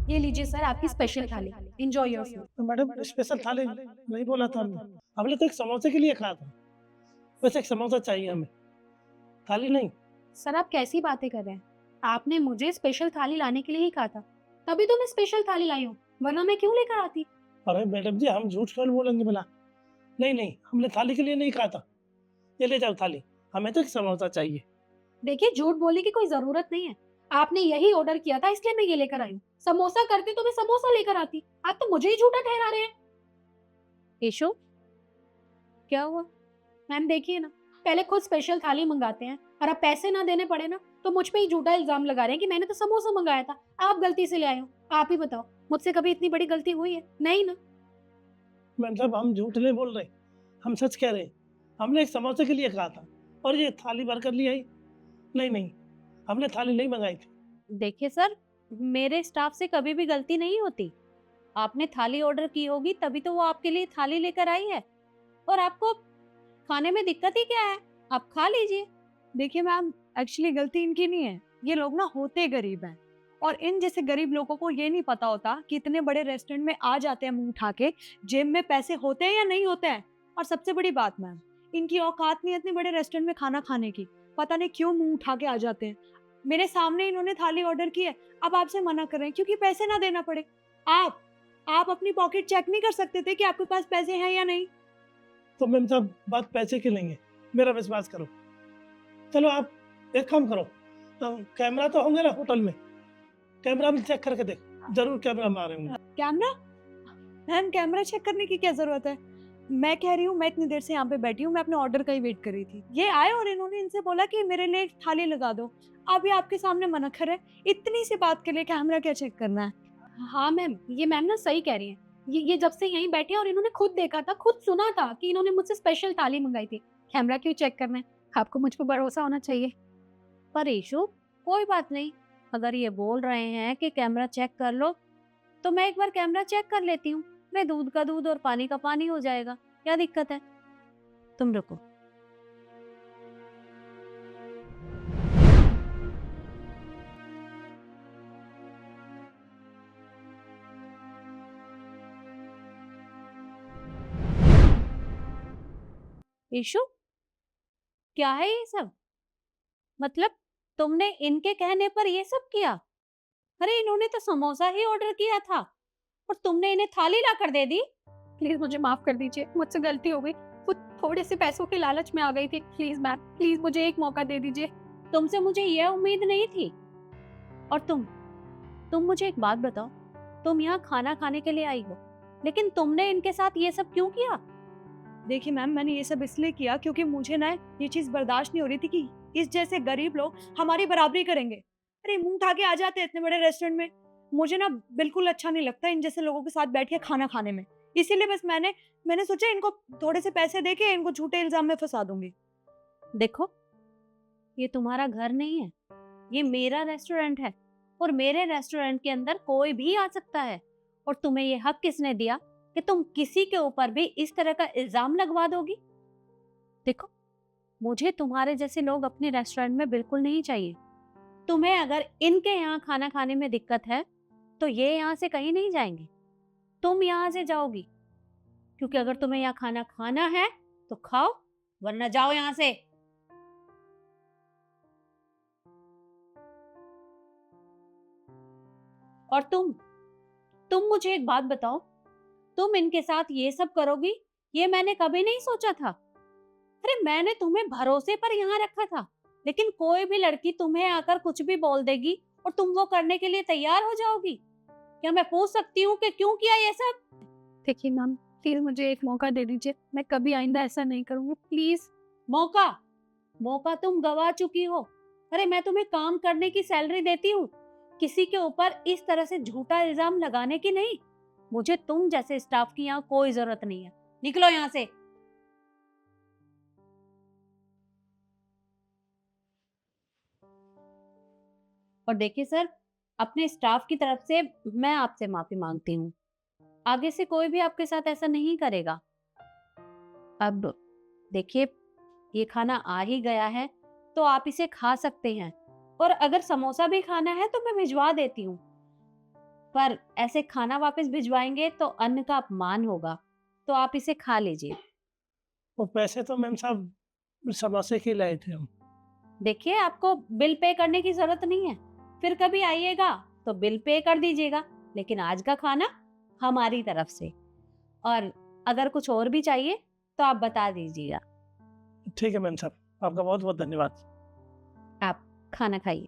ये लीजिए सर आपकी स्पेशल थाली। Enjoy your food. तो मैडम स्पेशल थाली नहीं बोला था हमने। हमने तो एक समोसे के लिए कहा था। बस एक समोसा चाहिए हमें, थाली नहीं। सर आप कैसी बातें कर रहे हैं? आपने मुझे स्पेशल थाली लाने के लिए ही कहा था, तभी तो मैं स्पेशल थाली लाई हूँ, वरना मैं क्यों लेकर आती? अरे मैडम जी, हम झूठ क्यों बोलेंगे भला? नहीं, नहीं, हमने थाली के लिए नहीं कहा था। ये ले जाओ थाली, हमें तो एक समोसा चाहिए। देखिए झूठ बोलने की कोई जरूरत नहीं है। आपने यही ऑर्डर किया था इसलिए मैं ये लेकर आई हूँ। समोसा करते तो मैं समोसा लेकर आती। आप तो मुझे ही झूठा ठहरा रहे हैं। केशव, क्या हुआ? मैम देखिए ना, पहले खुद स्पेशल थाली मंगाते हैं और अब पैसे ना देने पड़े ना तो मुझ पे ही झूठा इल्जाम लगा रहे हैं कि मैंने तो समोसा मंगाया था, आप गलती से ले आए हो। आप ही बताओ, मुझसे कभी इतनी बड़ी गलती हुई है? नहीं ना। मैम साहब, हम झूठ नहीं बोल रहे, हम सच कह रहे हैं। हमने एक समोसे के लिए कहा था और ये थाली भरकर ले आई। नहीं, नहीं, हमने थाली नहीं मंगाई थी। देखिए सर, मेरे स्टाफ से कभी भी गलती नहीं होती। आपने थाली ऑर्डर की होगी तभी तो वो आपके लिए थाली लेकर आई है। और आपको खाने में दिक्कत ही क्या है? आप खा लीजिए। देखिए मैम, एक्चुअली गलती इनकी नहीं है। ये लोग ना होते गरीब हैं और इन जैसे गरीब लोगों को ये नहीं पता होता कि इतने बड़े रेस्टोरेंट में आ जाते हैं मुंह उठा के, जेब में पैसे होते हैं या नहीं होते हैं। और सबसे बड़ी बात मैम, इनकी औकात नहीं है इतने बड़े रेस्टोरेंट में खाना खाने की। पता नहीं क्यों मुंह उठा के आ जाते हैं। मेरे सामने इन्होंने थाली ऑर्डर की है, अब आपसे मना कर रहे हैं क्योंकि पैसे ना देना पड़े। आप अपनी पॉकेट चेक नहीं कर सकते थे कि आपके पास पैसे हैं या नहीं? तो मैम साहब, बात पैसे की नहीं है, मेरा विश्वास करो। चलो आप एक काम करो, कैमरा तो होंगे ना होटल में, कैमरा में चेक करके देखो, ज़रूर कैमरा में आ रहे होंगे। कैमरा? मैम कैमरा चेक करने की क्या जरूरत है? मैं कह रही हूँ, मैं इतनी देर से यहाँ पे बैठी हूँ, मैं अपने ऑर्डर का ही वेट कर रही थी। ये आए और इन्होंने इनसे बोला कि मेरे लिए एक थाली लगा दो। अब ये आपके सामने मना कर है, इतनी सी बात के लिए कैमरा क्या चेक करना है? हाँ मैम, ये मैम ना सही कह रही हैं। ये जब से यहीं बैठे हैं और इन्होंने खुद देखा था, खुद सुना था कि इन्होंने मुझसे स्पेशल थाली मंगाई थी। कैमरा क्यों चेक करना है? आपको मुझ पर भरोसा होना चाहिए। पर इशू, कोई बात नहीं। अगर ये बोल रहे हैं कि कैमरा चेक कर लो, तो मैं एक बार कैमरा चेक कर लेती हूँ। मैं दूध का दूध और पानी का पानी हो जाएगा। क्या दिक्कत है? तुम रुको। इशू, क्या है ये सब? मतलब तुमने इनके कहने पर ये सब किया? अरे इन्होंने तो समोसा ही ऑर्डर किया था और तुमने इन्हें थाली ला कर दे दी। प्लीज मुझे माफ कर दीजिए, मुझसे गलती हो गई। वो थोड़े से पैसों के लालच में आ गई थी। प्लीज मैम, प्लीज मुझे एक मौका दे दीजिए। तुमसे मुझे यह उम्मीद नहीं थी। और तुम मुझे एक बात बताओ, तुम यहाँ खाना खाने के लिए आई हो, लेकिन तुमने इनके साथ ये सब क्यों किया? देखिए मैम, मैंने ये सब इसलिए किया क्योंकि मुझे ना ये चीज बर्दाश्त नहीं हो रही थी कि इस जैसे गरीब लोग हमारी बराबरी करेंगे। अरे मुंह उठा के आ जाते हैं इतने बड़े रेस्टोरेंट में। मुझे ना बिल्कुल अच्छा नहीं लगता इन जैसे लोगों के साथ बैठ के खाना खाने में। इसीलिए बस मैंने सोचा इनको थोड़े से पैसे दे के इनको झूठे इल्जाम में फंसा दूंगी। देखो, ये तुम्हारा घर नहीं है, ये मेरा रेस्टोरेंट है और मेरे रेस्टोरेंट के अंदर कोई भी आ सकता है। और तुम्हें ये हक किसने दिया कि तुम किसी के ऊपर भी इस तरह का इल्जाम लगवा दोगी? देखो, मुझे तुम्हारे जैसे लोग अपने रेस्टोरेंट में बिल्कुल नहीं चाहिए। तुम्हें अगर इनके यहाँ खाना खाने में दिक्कत है तो ये यहाँ से कहीं नहीं जाएंगे, तुम यहाँ से जाओगी। क्योंकि अगर तुम्हें यहाँ खाना खाना है तो खाओ, वरना जाओ यहाँ से। और तुम मुझे एक बात बताओ, तुम इनके साथ ये सब करोगी, ये मैंने कभी नहीं सोचा था। अरे मैंने तुम्हें भरोसे पर यहाँ रखा था, लेकिन कोई भी लड़की तुम्हें आकर कुछ भी बोल देगी और तुम वो करने के लिए तैयार हो जाओगी। क्या मैं पूछ सकती हूँ कि क्यों किया ये सब? देखिए मैम, प्लीज मुझे एक मौका दे दीजिए। मैं कभी आइंदा ऐसा नहीं करूंगी, प्लीज। मौका? मौका तुम गवा चुकी हो। अरे मैं तुम्हें काम करने की सैलरी देती हूँ, किसी के ऊपर इस तरह से झूठा इल्जाम लगाने की नहीं। मुझे तुम जैसे स्टाफ की यहाँ कोई जरूरत नहीं है। निकलो यहाँ से। और देखिए सर, अपने स्टाफ की तरफ से मैं आपसे माफी मांगती हूँ। आगे से कोई भी आपके साथ ऐसा नहीं करेगा। अब देखिए, ये खाना आ ही गया है तो आप इसे खा सकते हैं। और अगर समोसा भी खाना है तो मैं भिजवा देती हूँ। पर ऐसे खाना वापस भिजवाएंगे तो अन्न का अपमान होगा, तो आप इसे खा लीजिए। वो पैसे तो मैम साहब समोसे के लाए थे हम। देखिए, आपको बिल पे करने की जरूरत नहीं है, फिर कभी आइएगा तो बिल पे कर दीजिएगा, लेकिन आज का खाना हमारी तरफ से। और अगर कुछ और भी चाहिए तो आप बता दीजिएगा। ठीक है मैम साहब, आपका बहुत बहुत धन्यवाद। आप खाना खाइए।